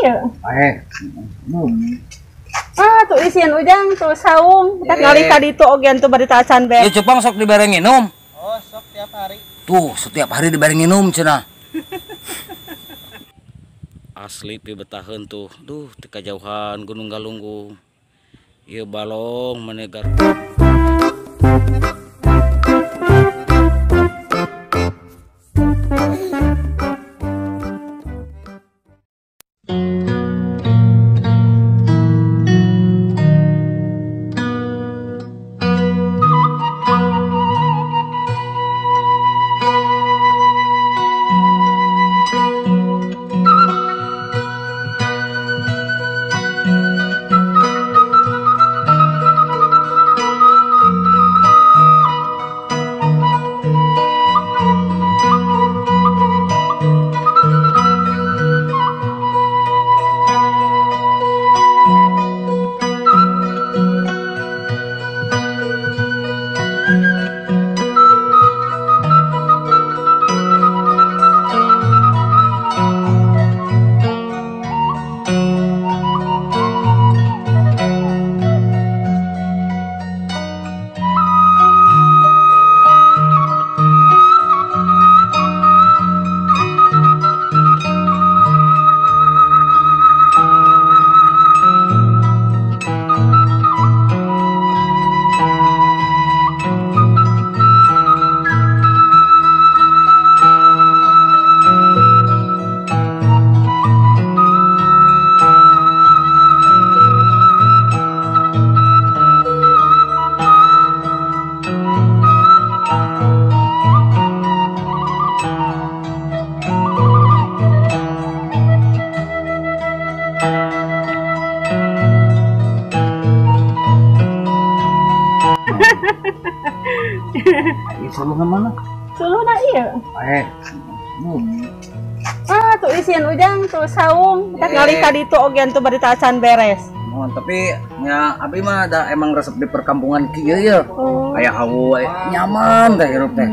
iya. Tuh isian ujang tuh saung. Kita ngali ka ditu oge tuh bari taacan be. Ya cupang sok dibareng minum. Oh, sok tiap hari. Tuh, setiap hari dibareng minum cenah. Asli pi betaheun tuh. Duh, teu kajauhan Gunung Galunggung. Ieu balong manegar. Sulungan mana? Suluna iya. Tuh isian ujang tuh saung. Kita ngali ka ditu oge tuh bari taacan beres. Tapi nya abi mah da emang resep di perkampungan kieu ya. Aya hawu nyaman teh hirup teh.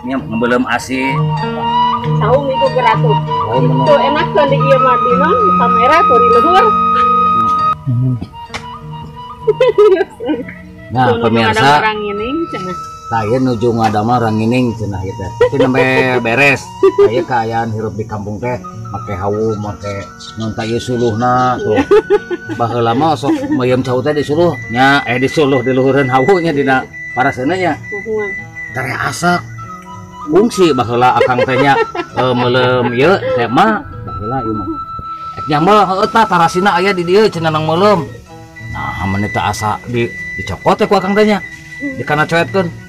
Nya ngebelem AC. Saung itu geratuk. Tuh enak kan di ieu mah di non kamera tuh di luhur. Nah, pemirsa, orang ini cenah. saya nuju ngadama rangining cenah ieu teh. Tapi nembe beres. Aya kaayaan hirup di kampung teh make hawu, make nonta ieu suluhna tuh. Baheula mah sok meuyeum cau teh disuluh nya disuluh di luhureun hawunya dina paraseuna nya. Tare asak. Fungsi baheula akang teh nya meuleum ieu teh mah baheula ieu mah. Nya mah heueuh tah tarasina aya di dieu cenah nang meuleum. Nah, amun teh asa dicokot teh ku akang teh nya. Dikana coetkeun.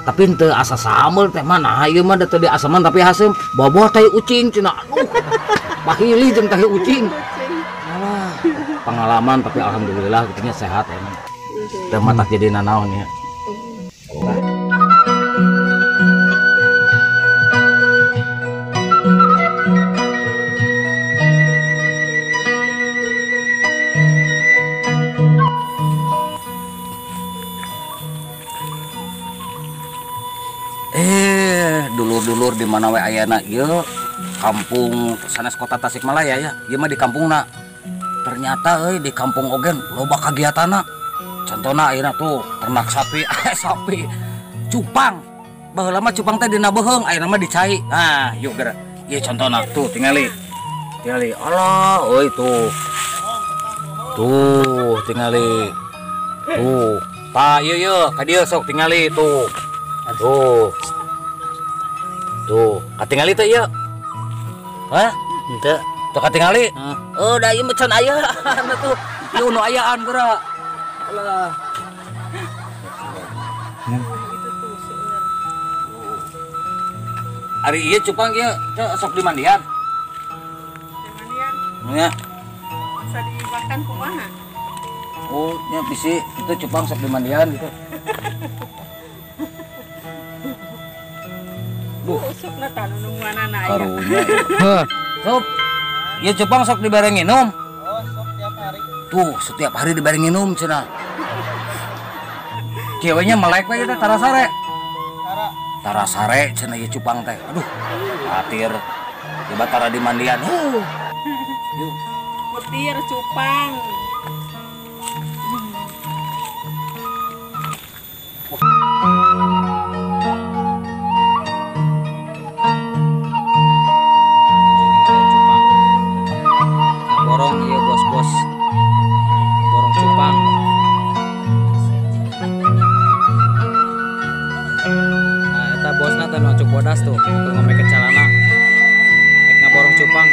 Tapi henteu asa samel teh mah nah ieu mah teu diaseman tapi haseum boboh tai ucing cenah. Aduh. Bahili jeung tai ucing. Alah, pengalaman tapi alhamdulillah gitunya sehat emang. Teu mah tak jadi nanaon ya. Dulur-dulur di mana we ayana ieu kampung sanes kota Tasikmalaya ya. Ieu mah di kampungna. Ternyata di kampung ogen loba kagiatanna. Contohna ayeuna tuh ternak sapi, sapi. Cupang. Baheula mah cupang teh dina beheung, ayeuna mah dicai. Nah, yuk geura. Ieu contohna tuh tingali. Tingali. Allah, euy tuh. Tuh, tingali. Tuh. Pa ieu ka dieu sok tingali tuh. Tuh. Tuh, katingali teh ieu. Hah? Henteu. Tuh katingali? Da ieu mah can aya. Tuh, ieu nu ayaan geura. Alah. Ari ieu cupang ieu sok dimandian. Dimandian. Nya. Bisa dimakan kumaha? Oh, nya bisi itu cupang sok dimandian gitu. Usuk na tanu nungguanana aya. Karunya. Sob. Ieu cupang sok dibareng minum. Oh, sok tiap hari. Tuh, setiap hari dibareng minum cenah. Ceweknya melek we teh tarasare. Tarasare cenah ieu cupang teh. Aduh, atir. Tiba tara di mandian. Yuk. petir cupang. Borong iya bos-bos. Borong cupang. Nah, eta bosna teh nuncuk bodas tuh, keur ngombe ke calana. Ek ngaborong cupang.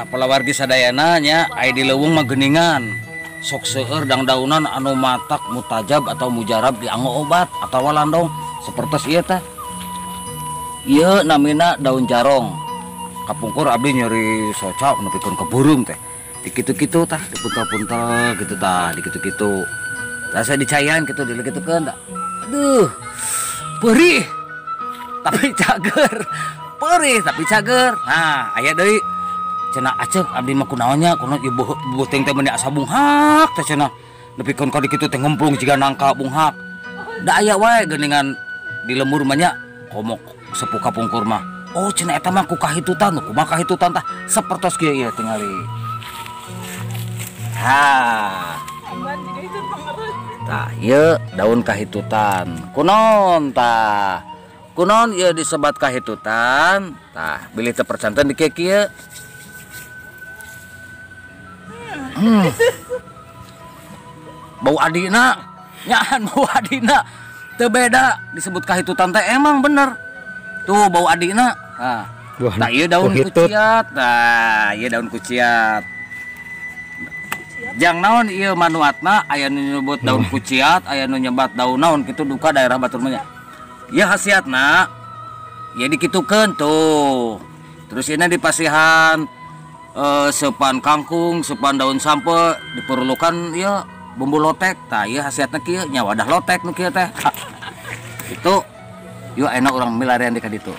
Palawargi sadayana nya aya di leuweung mah geuningan. Sok seueur dang-daunan anu matak mutajab atau mujarab dianggo obat atau landong sapertos ieu teh. Ieu namina daun jarong. Kapungkur abdi nyeri soca nepikeun ke burung teh. Dikitu-kitu tah, dipuntel-puntel gitu tah, dikitu-kitu. Rasa dicayan kitu dilegitukeun tah. Aduh. Perih. Tapi cager. Perih tapi cager. Nah, aya deui cenah acek abdi mah kunaonnya kunaon ibu teng teh meni asa bunghak teh cenah nepikeun ka dikitu teh ngemplung jiga nangka bunghak. Da aya wae geuningan di lembur mah nya komok sepuh kapungkur mah. Oh cenah eta mah ku kahitutan, kumaha kahitutan tah sapertos kieu ieu tingali. Ha. Tah ieu daun kahitutan. Kunaon tah? Kunaon ieu disebat kahitutan? Tah bilih teu percanten di kieu. Bau adina nyaan bau adina teu beda disebut kahitutan teh emang bener tuh bau adina. Nah ieu daun kuciat. Nah ieu daun kuciat jang naon ieu manuatna aya nu nyebut daun kuciat aya nu nyebat daun naon kitu duka daerah batur mah nya. Ieu khasiatna ieu dikitukeun tuh terus ini dipasihan sepan kangkung, sepan daun sampe diperlukan ya bumbu lotek. Tah ieu khasiatna kieu nya wadah lotek nu kieu teh. Itu yuk enak urang milarian di ka ditu.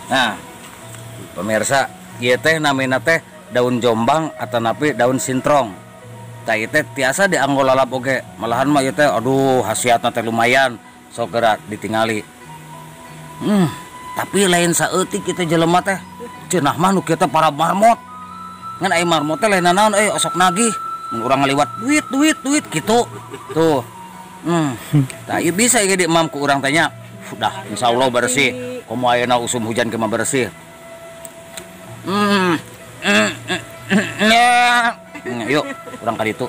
Nah, pemirsa, ieu teh namina teh daun jombang atanapi daun sintrong. Tah ieu teh tiasa dianggo lalap oge. Malahan mah ieu teh aduh khasiatna teh lumayan sok geura ditingali. Tapi lain saeutik kita jelema teh cenah mah nu kieu teh para marmot. Ngan aya marmot teh lain naon osok nagih. Mun urang ngaliwat duit kitu. Tuh. Tah ieu bisa ieu diemam ku urang teh nya. Udah insyaallah bersih. Komo ayeuna usum hujan ke mah bersih. Yuk, urang ka ditu.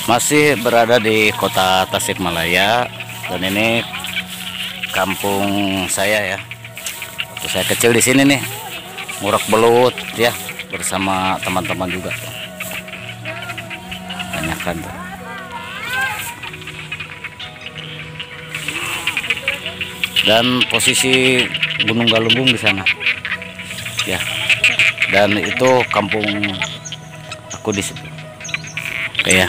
Masih berada di kota Tasikmalaya dan ini kampung saya ya. Waktu saya kecil di sini nih ngurek belut ya bersama teman-teman juga. Banyakan tuh. Dan posisi Gunung Galunggung di sana. Ya. Dan itu kampung aku di situ. Oke ya.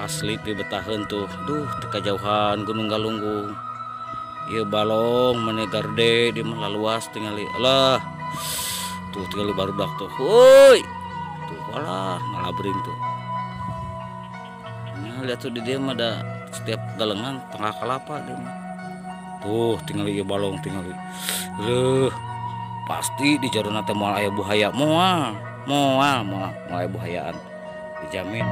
Asli pibetaheun tuh, duh kejauhan Gunung Galunggung. Ieu balong mane garde di mah laluas tingali. Alah. Tuh tingali barudak tuh. Heuy. Tuh bering tuh. Nah, lihat tuh di dia mah ada setiap galengan tengah kelapa dia mah. Tuh tinggal ieu balong tinggal. Pasti di jarona teh moal aya buaya moal aya buhayaan dijamin.